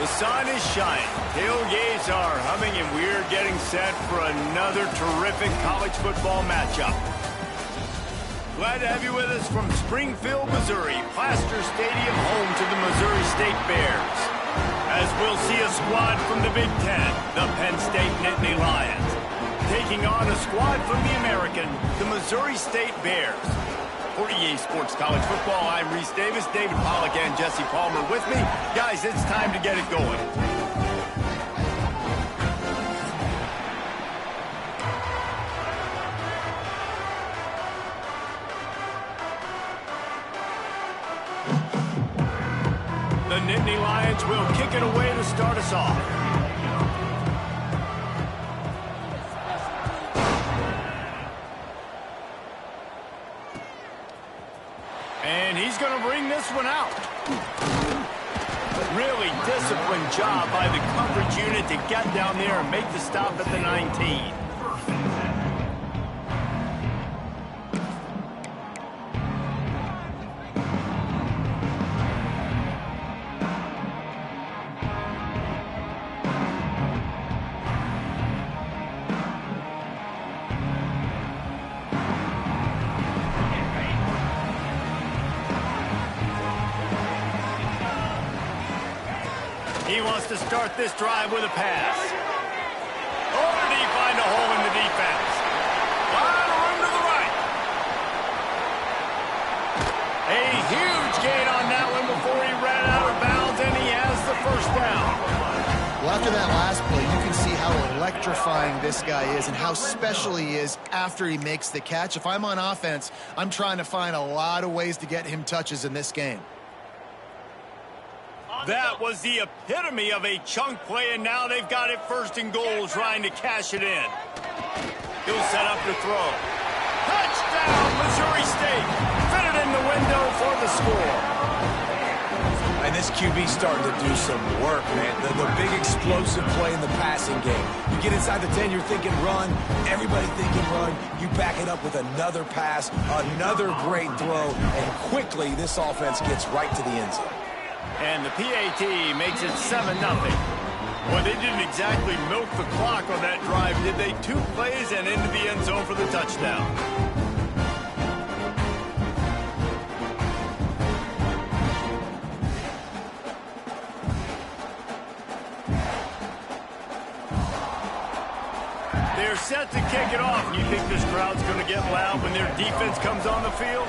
The sun is shining, tailgates are humming, and we're getting set for another terrific college football matchup. Glad to have you with us from Springfield, Missouri, Plaster Stadium, home to the Missouri State Bears. As we'll see a squad from the Big Ten, the Penn State Nittany Lions, taking on a squad from the American, the Missouri State Bears. For EA Sports College Football, I'm Reese Davis, David Pollack, and Jesse Palmer with me. Guys, it's time to get it going. The Nittany Lions will kick it away to start us off. And he's going to bring this one out. Really disciplined job by the coverage unit to get down there and make the stop at the 19. He wants to start this drive with a pass. Oh, did he find a hole in the defense? Lot of room to the right. A huge gain on that one before he ran out of bounds, and he has the first down. Well, after that last play, you can see how electrifying this guy is and how special he is after he makes the catch. If I'm on offense, I'm trying to find a lot of ways to get him touches in this game. That was the epitome of a chunk play, and now they've got it first and goal, trying to cash it in. He'll set up to throw. Touchdown, Missouri State. Fit it in the window for the score. And this QB starting to do some work, man. The big explosive play in the passing game. You get inside the 10, you're thinking run. Everybody thinking run. You back it up with another pass, another great throw, and quickly this offense gets right to the end zone. And the PAT makes it 7-0. Well, they didn't exactly milk the clock on that drive, did they? 2 plays and into the end zone for the touchdown. They're set to kick it off. You think this crowd's going to get loud when their defense comes on the field?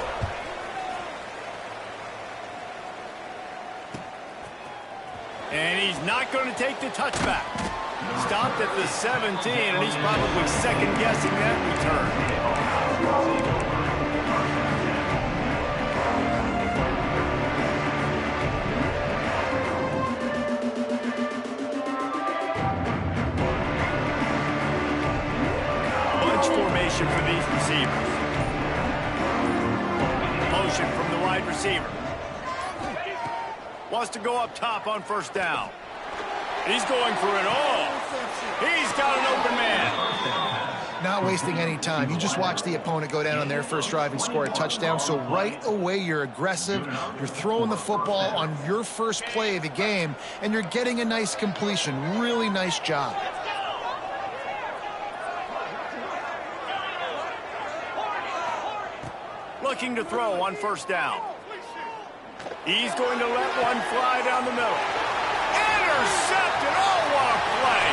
And he's not going to take the touchback. Stopped at the 17, and he's probably second-guessing that return. Bunch formation for these receivers. Motion from the wide receiver. Wants to go up top on first down. He's going for it all. He's got an open man. Not wasting any time. You just watch the opponent go down on their first drive and score a touchdown. So right away, you're aggressive. You're throwing the football on your first play of the game, and you're getting a nice completion. Really nice job. Looking to throw on first down. He's going to let one fly down the middle. Intercepted. Oh, what a play.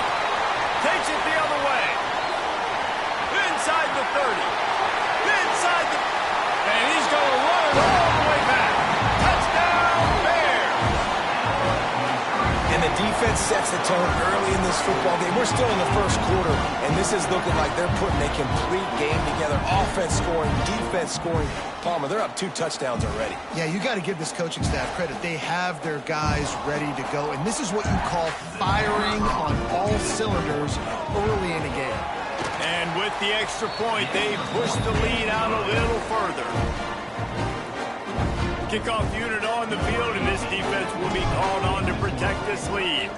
Takes it the other way. Inside the 30. Inside the... And he's going to run it all the way back. Touchdown, Bears. And the defense sets the tone early in this football game. We're still in the first quarter, and this is looking like they're putting a complete game together. Offense scoring, defense scoring. Palmer, they're up 2 touchdowns already. Yeah, you got to give this coaching staff credit. They have their guys ready to go, and this is what you call firing on all cylinders early in a game. And with the extra point, they push the lead out a little further. Kickoff unit on the field, and this defense will be called on to protect this lead.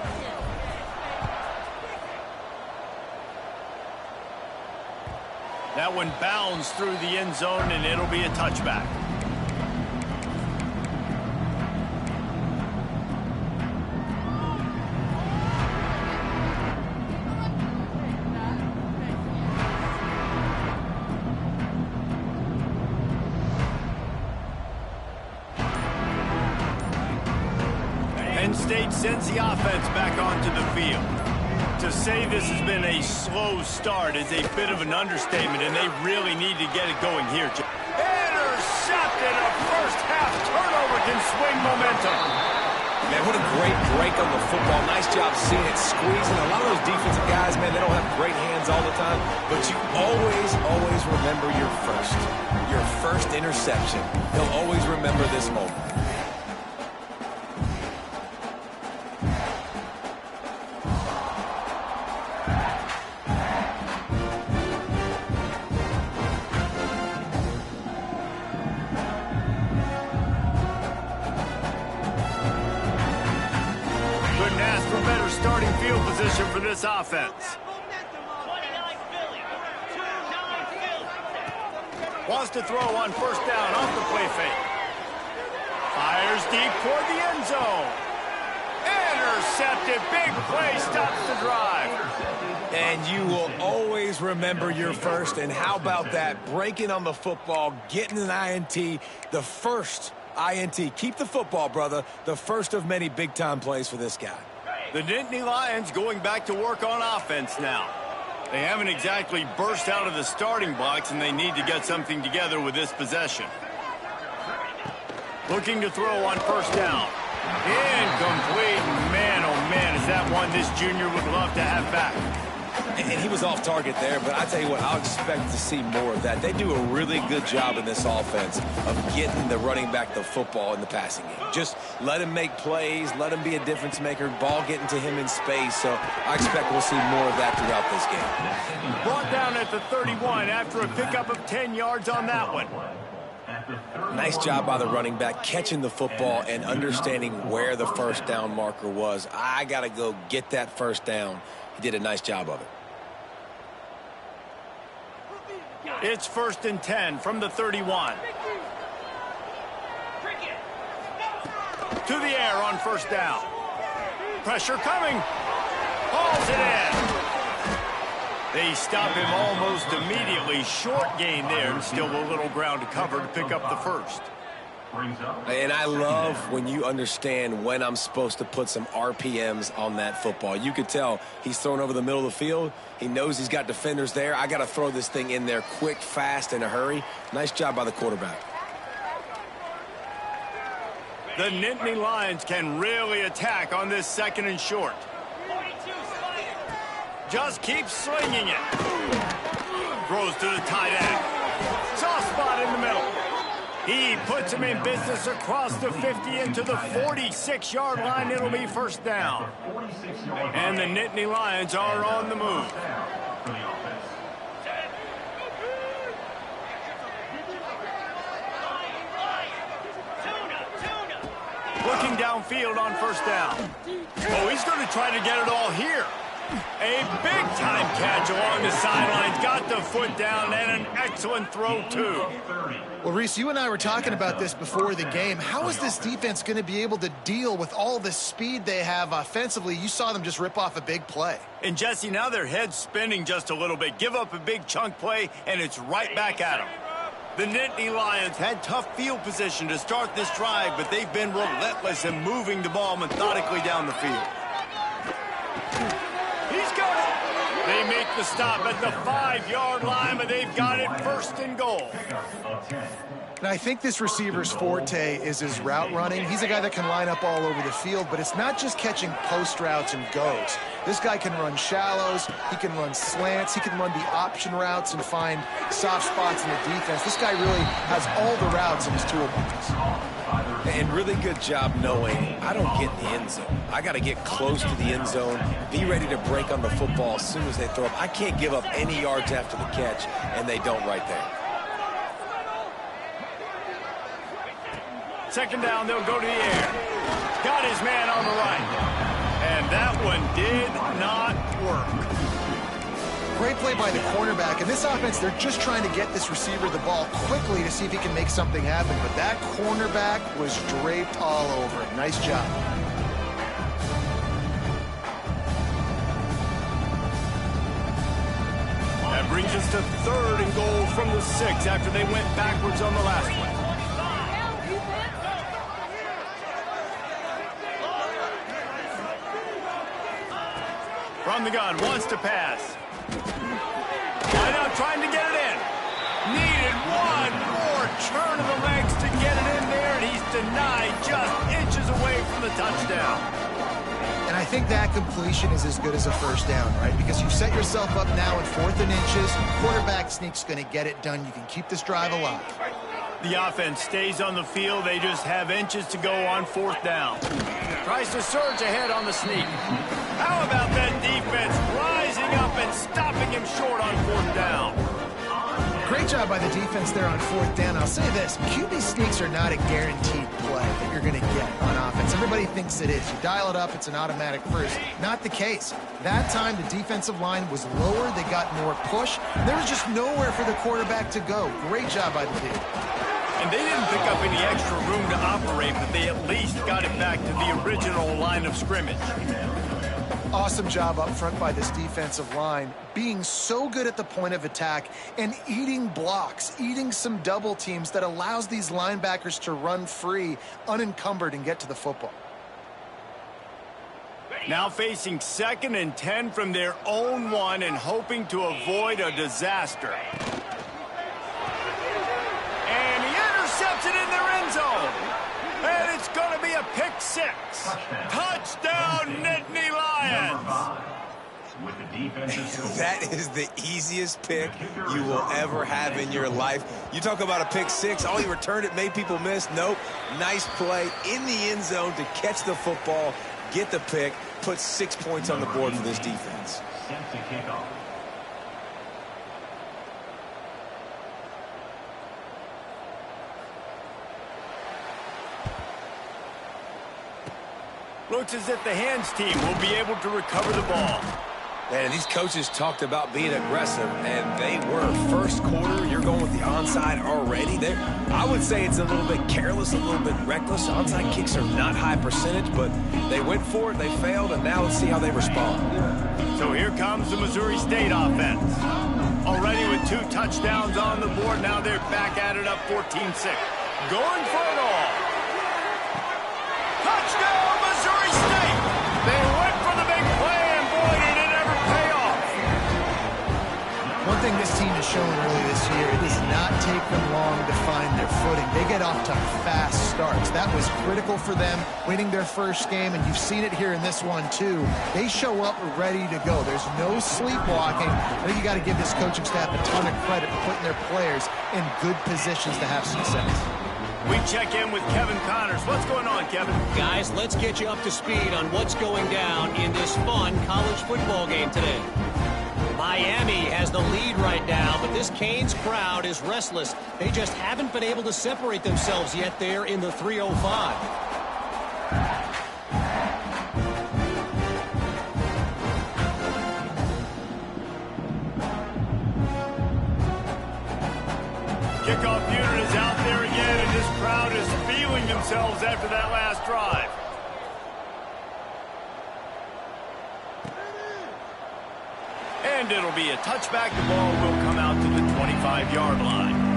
That one bounds through the end zone, and it'll be a touchback. State sends the offense back onto the field. To say this has been a slow start is a bit of an understatement, and they really need to get it going here. Intercepted. A first-half turnover can swing momentum. Man, what a great break on the football. Nice job seeing it squeezing. A lot of those defensive guys, man, they don't have great hands all the time, but you always remember your first interception. They'll always remember this moment. Starting field position for this offense. Wants to throw on first down off the play fake. Fires deep toward the end zone. Intercepted. Big play stops the drive. And you will always remember your first. And how about that? Breaking on the football, getting an INT, the first INT. Keep the football, brother. The first of many big-time plays for this guy. The Nittany Lions going back to work on offense now. They haven't exactly burst out of the starting blocks, and they need to get something together with this possession. Looking to throw on first down. Incomplete. Man, oh man, is that one this junior would love to have back. And he was off target there, but I tell you what, I'll expect to see more of that. They do a really good job in this offense of getting the running back the football in the passing game. Just let him make plays, let him be a difference maker, ball getting to him in space. So I expect we'll see more of that throughout this game. Brought down at the 31 after a pickup of 10 yards on that one. Nice job by the running back, catching the football and understanding where the first down marker was. I got to go get that first down. He did a nice job of it. It's 1st and 10 from the 31. To the air on first down. Pressure coming. Hauls it in. They stop him almost immediately. Short gain there, and still a little ground to cover to pick up the first. And I love when you understand when I'm supposed to put some RPMs on that football. You could tell he's thrown over the middle of the field. He knows he's got defenders there. I got to throw this thing in there quick, fast, in a hurry. Nice job by the quarterback. The Nittany Lions can really attack on this 2nd and short. Just keep slinging it. Throws to the tight end. Soft spot in the middle. He puts him in business across the 50 into the 46-yard line. It'll be first down. And the Nittany Lions are on the move. Looking downfield on first down. Oh, he's going to try to get it all here. A big-time catch along the sidelines. Got the foot down and an excellent throw, too. Well, Reese, you and I were talking about this before the game. How is this defense going to be able to deal with all the speed they have offensively? You saw them just rip off a big play. And, Jesse, now their head's spinning just a little bit. Give up a big chunk play, and it's right back at them. The Nittany Lions had tough field position to start this drive, but they've been relentless in moving the ball methodically down the field. He's got it. They make the stop at the 5-yard line, but they've got it 1st and goal. And I think this receiver's forte is his route running. He's a guy that can line up all over the field, but it's not just catching post routes and goes. This guy can run shallows, he can run slants, he can run the option routes and find soft spots in the defense. This guy really has all the routes in his toolbox. And really good job knowing I don't get in the end zone. I got to get close to the end zone, be ready to break on the football as soon as they throw up. I can't give up any yards after the catch, and they don't right there. 2nd down, they'll go to the air. Got his man on the right. And that one did not work. Great play by the cornerback. In this offense, they're just trying to get this receiver the ball quickly to see if he can make something happen. But that cornerback was draped all over it. Nice job. That brings us to 3rd and goal from the 6 after they went backwards on the last one. From the gun, wants to pass. Right out, trying to get it in. Needed one more turn of the legs to get it in there, and he's denied just inches away from the touchdown. And I think that completion is as good as a first down, right? Because you've set yourself up now in 4th and inches. Quarterback sneak's going to get it done. You can keep this drive alive. The offense stays on the field. They just have inches to go on 4th down. Tries to surge ahead on the sneak. How about that defense rising up and stopping him short on 4th down? Great job by the defense there on 4th down. I'll say this, QB sneaks are not a guaranteed play that you're going to get on offense. Everybody thinks it is. You dial it up, it's an automatic first. Not the case. That time, the defensive line was lower. They got more push. There was just nowhere for the quarterback to go. Great job by the D. And they didn't pick up any extra room to operate, but they at least got it back to the original line of scrimmage. Awesome job up front by this defensive line, being so good at the point of attack and eating blocks, eating some double teams that allows these linebackers to run free, unencumbered, and get to the football. Now facing 2nd and 10 from their own 1 and hoping to avoid a disaster. And he intercepts it in their end zone. And it's going to be a pick 6. Touchdown, Nittany Lions. That is the easiest pick you will ever have in your life. You talk about a pick 6. Oh, he returned it, made people miss. Nope. Nice play in the end zone to catch the football, get the pick, put 6 points on the board for this defense. Looks as if the hands team will be able to recover the ball. Man, these coaches talked about being aggressive, and they were. First quarter, you're going with the onside already. I would say it's a little bit careless, a little bit reckless. Onside kicks are not high percentage, but they went for it, they failed, and now let's see how they respond. So here comes the Missouri State offense. Already with 2 touchdowns on the board, now they're back at it up 14-6. Going for it all. Touchdown, Missouri State! They went for the big play, and boy, did it ever pay off. One thing this team has shown early this year, it does not take them long to find their footing. They get off to fast starts. That was critical for them, winning their first game, and you've seen it here in this one, too. They show up ready to go. There's no sleepwalking. I think you got to give this coaching staff a ton of credit for putting their players in good positions to have success. We check in with Kevin Connors. What's going on, Kevin? Guys, let's get you up to speed on what's going down in this fun college football game today. Miami has the lead right now, but this Canes crowd is restless. They just haven't been able to separate themselves yet there in the 305. Kickoff unit is out there again, and this crowd is feeling themselves after that last drive. And it'll be a touchback. The ball will come out to the 25-yard line.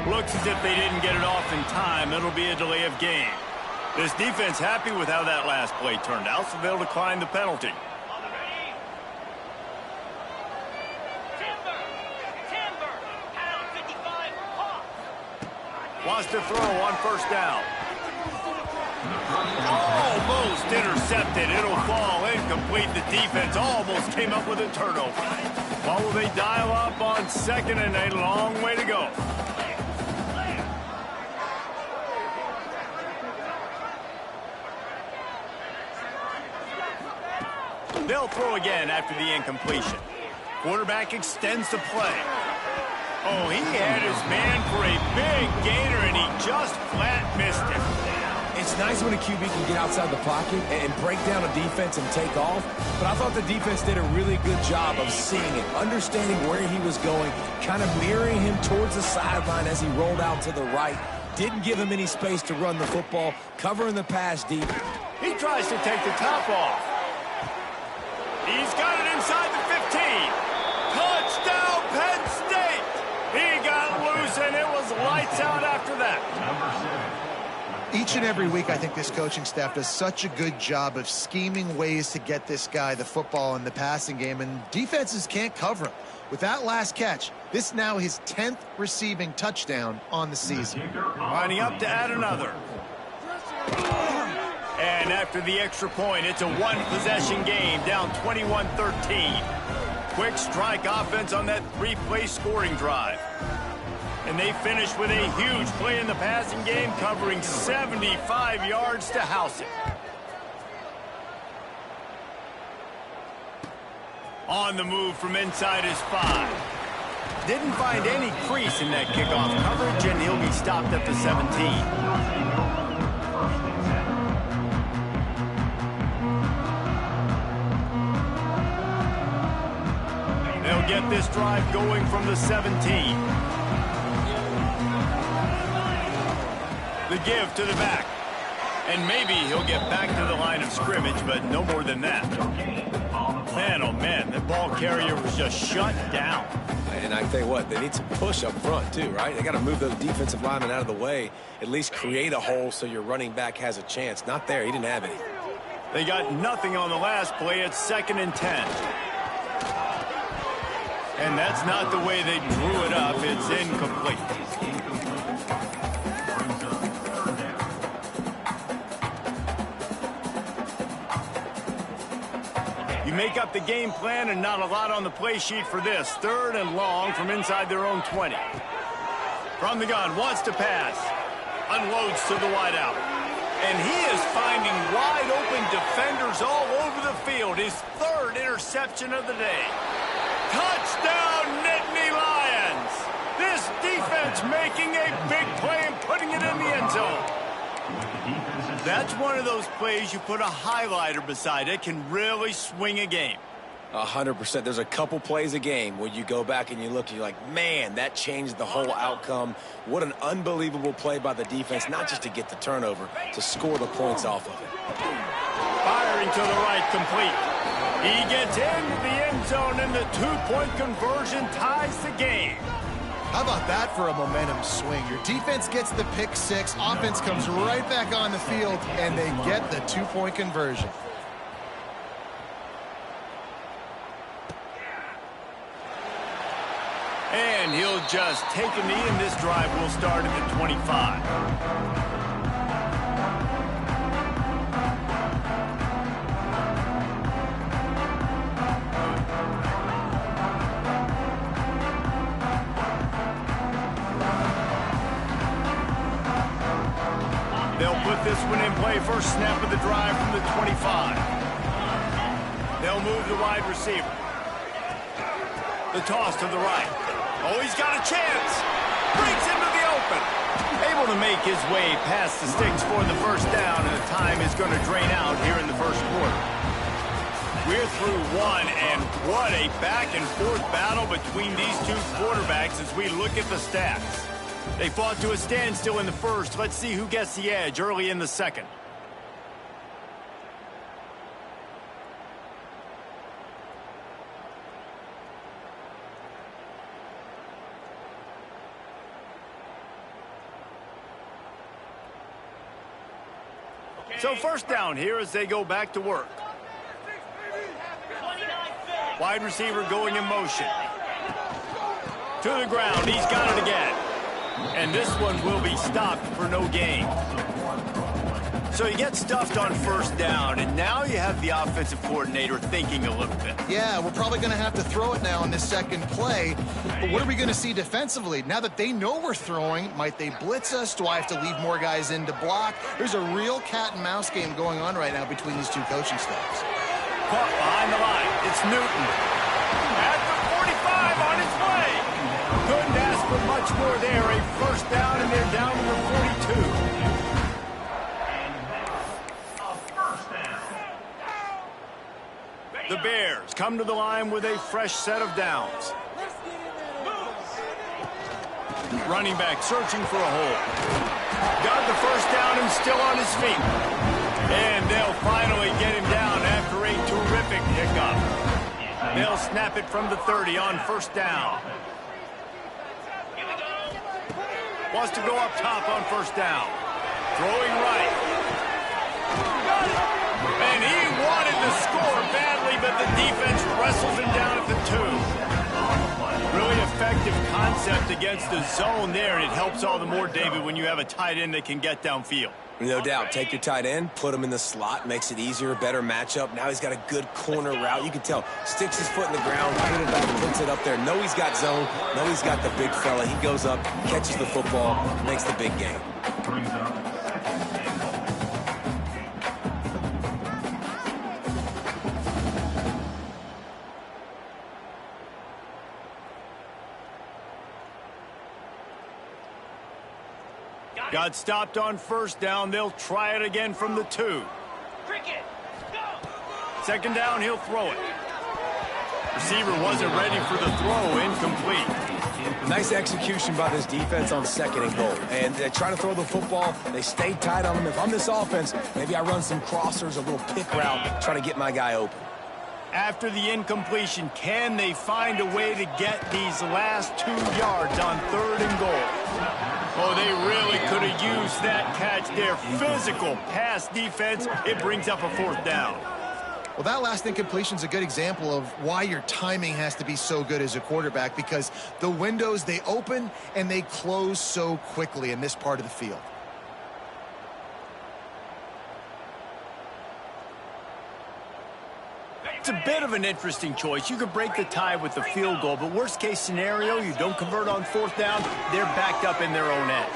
Looks as if they didn't get it off in time. It'll be a delay of game. This defense happy with how that last play turned out, so they'll decline the penalty. Wants to throw on first down. Almost intercepted. It'll fall incomplete. The defense almost came up with a turnover. Well, will they dial up on 2nd and a long way to go? They'll throw again after the incompletion. Quarterback extends the play. Oh, he had his man for a big gainer, and he just flat missed it. It's It's nice when a QB can get outside the pocket and break down a defense and take off, but I thought the defense did a really good job of seeing it, understanding where he was going, kind of mirroring him towards the sideline as he rolled out to the right. Didn't give him any space to run the football, covering the pass deep. He tries to take the top off. He's got it inside the 15. Touchdown, Penn State! He got loose, and it was lights out after that. Each and every week, I think this coaching staff does such a good job of scheming ways to get this guy the football in the passing game, and defenses can't cover him. With that last catch, this now his 10th receiving touchdown on the season. Lining up to add another. And after the extra point, it's a one-possession game, down 21-13. Quick strike offense on that three-play scoring drive. And they finish with a huge play in the passing game, covering 75 yards to house it. On the move from inside his 5. Didn't find any crease in that kickoff coverage, and he'll be stopped at the 17. They'll get this drive going from the 17. The give to the back. And maybe he'll get back to the line of scrimmage, but no more than that. Man, oh man, the ball carrier was just shut down. And I tell you what, they need some push up front too, right? They got to move those defensive linemen out of the way, at least create a hole so your running back has a chance. Not there, he didn't have any. They got nothing on the last play. It's 2nd and 10. And that's not the way they drew it up. It's incomplete. You make up the game plan and not a lot on the play sheet for this. 3rd and long from inside their own 20. From the gun, wants to pass. Unloads to the wideout. And he is finding wide open defenders all over the field. His 3rd interception of the day. Touchdown, Nittany Lions! This defense making a big play and putting it in the end zone. That's one of those plays you put a highlighter beside it, can really swing a game. 100%. There's a couple plays a game where you go back and you look and you're like, man, that changed the whole outcome. What an unbelievable play by the defense, not just to get the turnover, to score the points off of it. Firing to the right, complete. He gets into the end zone, and the 2-point conversion ties the game. How about that for a momentum swing? Your defense gets the pick 6, offense comes right back on the field, and they get the 2-point conversion. And he'll just take a knee, and this drive will start at the 25. They'll put this one in play. First snap of the drive from the 25. They'll move the wide receiver. The toss to the right. Oh, he's got a chance. Breaks into the open. Able to make his way past the sticks for the first down, and the time is going to drain out here in the first quarter. We're through one, and what a back-and-forth battle between these two quarterbacks as we look at the stats. They fought to a standstill in the first. Let's see who gets the edge early in the second. So first down here as they go back to work. Wide receiver going in motion. To the ground. He's got it again. And this one will be stopped for no gain. So you get stuffed on first down, and now you have the offensive coordinator thinking a little bit. Yeah, we're probably going to have to throw it now in this second play. But what are we going to see defensively? Now that they know we're throwing, might they blitz us? Do I have to leave more guys in to block? There's a real cat-and-mouse game going on right now between these two coaching staffs. Caught behind the line. It's Newton. At the 45 on his way. Couldn't ask for much more there. A first down, and they're down to the 42. The Bears come to the line with a fresh set of downs. Running back searching for a hole. Got the first down and still on his feet. And they'll finally get him down after a terrific pickup. They'll snap it from the 30 on first down. Wants to go up top on first down. Throwing right. And he wanted to score badly, but the defense wrestles him down at the 2. Really effective concept against the zone there, and it helps all the more, David, when you have a tight end that can get downfield. No doubt. Take your tight end, put him in the slot, makes it easier, better matchup. Now he's got a good corner route. You can tell, sticks his foot in the ground, put it back, puts it up there. Know he's got zone, know he's got the big fella. He goes up, catches the football, makes the big game. Got stopped on first down. They'll try it again from the 2. Second down, he'll throw it. Receiver wasn't ready for the throw. Incomplete. Nice execution by this defense on second and goal. And they're trying to throw the football. They stay tight on him. If I'm this offense, maybe I run some crossers, a little pick route, try to get my guy open. After the incompletion, can they find a way to get these last 2 yards on third and goal? Oh, they really could have used that catch there. Physical pass defense. It brings up a fourth down. Well, that last incompletion is a good example of why your timing has to be so good as a quarterback, because the windows, they open and they close so quickly in this part of the field. It's a bit of an interesting choice. You could break the tie with the field goal, but worst case scenario, you don't convert on fourth down, they're backed up in their own end.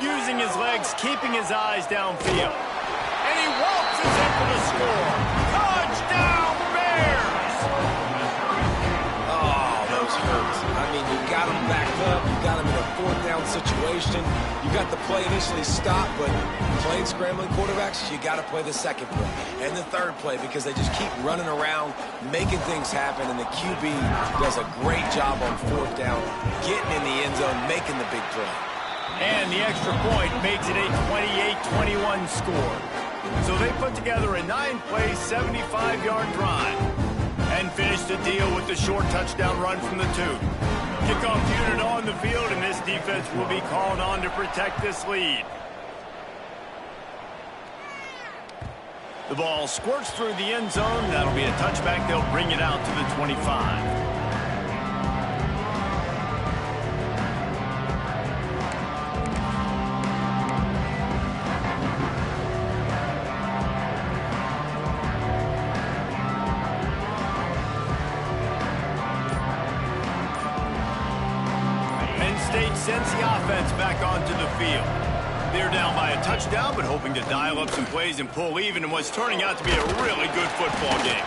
Using his legs, keeping his eyes downfield. And he waltzes in for the score. Touchdown, Bears! Oh, those hurts. I mean, you got him backed up, you got him in a fourth down situation. You got the play initially stopped, but playing scrambling quarterbacks, you got to play the second play and the third play because they just keep running around, making things happen, and the QB does a great job on fourth down, getting in the end zone, making the big play. And the extra point makes it a 28-21 score. So they put together a 9-play, 75-yard drive and finish the deal with the short touchdown run from the 2. Kickoff unit on the field, and this defense will be called on to protect this lead. The ball squirts through the end zone. That'll be a touchback. They'll bring it out to the 25. Sends the offense back onto the field. They're down by a touchdown, but hoping to dial up some plays and pull even in what's turning out to be a really good football game.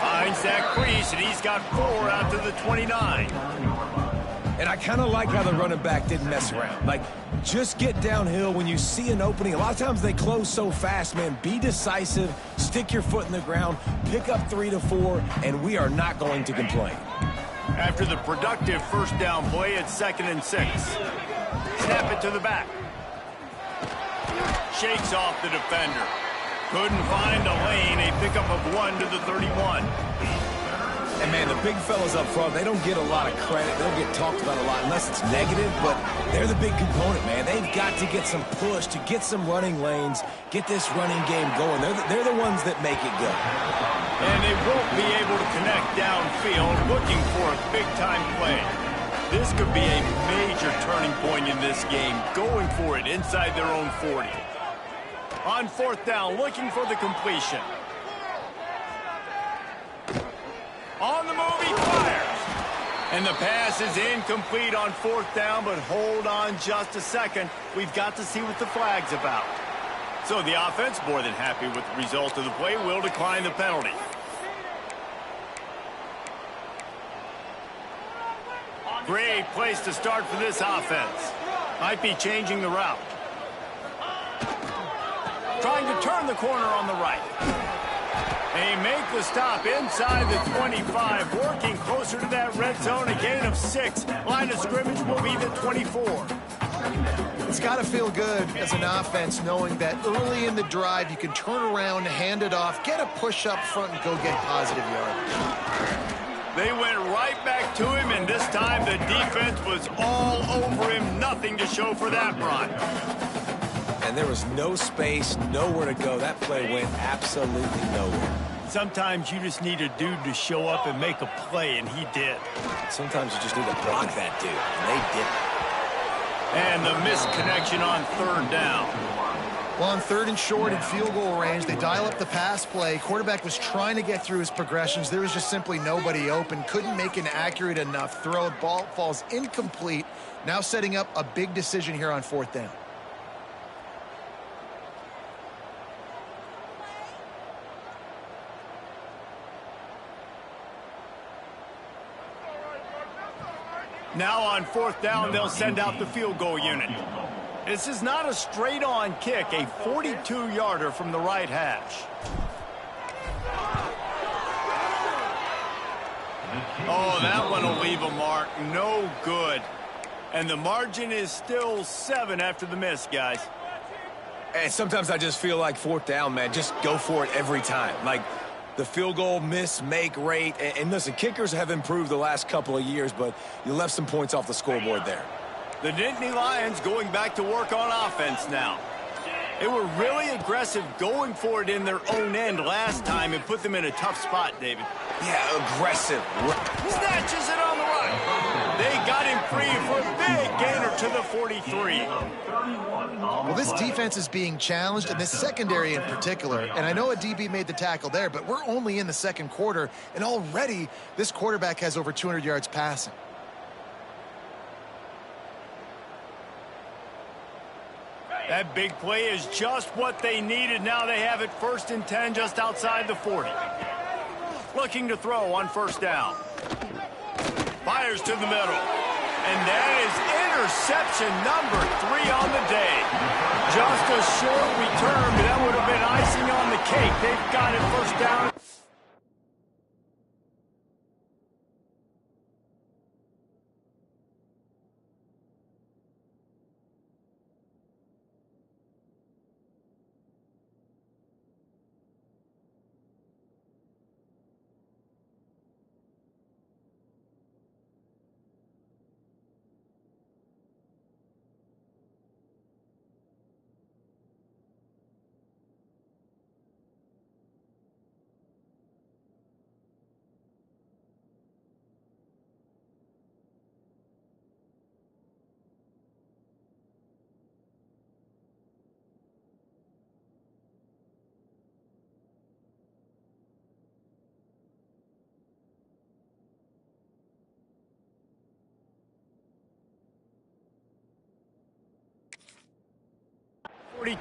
Finds that crease, and he's got 4 out to the 29. And I kind of like how the running back didn't mess around. Like, just get downhill when you see an opening. A lot of times they close so fast, man. Be decisive, stick your foot in the ground, pick up 3 to 4, and we are not going to complain. After the productive first down play, it's 2nd and 6. Snap it to the back. Shakes off the defender. Couldn't find a lane. A pickup of 1 to the 31. And, man, the big fellas up front, they don't get a lot of credit. They don't get talked about a lot unless it's negative, but they're the big component, man. They've got to get some push, to get some running lanes, get this running game going. They're the ones that make it go. And they won't be able to connect downfield, looking for a big-time play. This could be a major turning point in this game, going for it inside their own 40. On fourth down, looking for the completion. On the move, he fires. And the pass is incomplete on fourth down, but hold on just a second. We've got to see what the flag's about. So the offense, more than happy with the result of the play, will decline the penalty. Great place to start for this offense. Might be changing the route. Trying to turn the corner on the right. They make the stop inside the 25, working closer to that red zone, a gain of 6. Line of scrimmage will be the 24. It's got to feel good as an offense knowing that early in the drive you can turn around, hand it off, get a push up front, and go get positive yardage. They went right back to him, and this time the defense was all over him. Nothing to show for that run. And there was no space, nowhere to go. That play went absolutely nowhere. Sometimes you just need a dude to show up and make a play, and he did. Sometimes you just need to block that dude, and they didn't. And the missed connection on 3rd down. Well, on 3rd and short in field goal range, they dial up the pass play. Quarterback was trying to get through his progressions. There was just simply nobody open. Couldn't make an accurate enough throw. Ball falls incomplete. Now setting up a big decision here on 4th down. Now on 4th down, they'll send out the field goal unit. This is not a straight-on kick, a 42-yarder from the right hash. Oh, that one will leave a mark. No good. And the margin is still 7 after the miss, guys. And sometimes I just feel like 4th down, man, just go for it every time. Like, the field goal miss-make rate. And listen, kickers have improved the last couple of years, but you left some points off the scoreboard there. The Nittany Lions going back to work on offense now. They were really aggressive going for it in their own end last time and put them in a tough spot, David. Yeah, aggressive. Snatches it on the run. They got him free for a big gainer to the 43. Well, this defense is being challenged, and this secondary in particular. And I know a DB made the tackle there, but we're only in the 2nd quarter, and already this quarterback has over 200 yards passing. That big play is just what they needed. Now they have it 1st and 10 just outside the 40. Looking to throw on 1st down. Fires to the middle. And that is interception number 3 on the day. Just a short return, but that would have been icing on the cake. They've got it 1st down.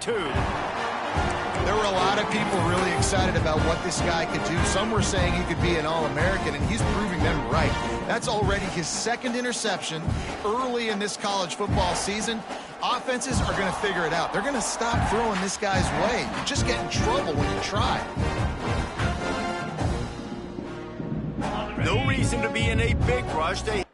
There were a lot of people really excited about what this guy could do. Some were saying he could be an All-American, and he's proving them right. That's already his 2nd interception early in this college football season. Offenses are going to figure it out. They're going to stop throwing this guy's way. You just get in trouble when you try. No reason to be in a big rush. They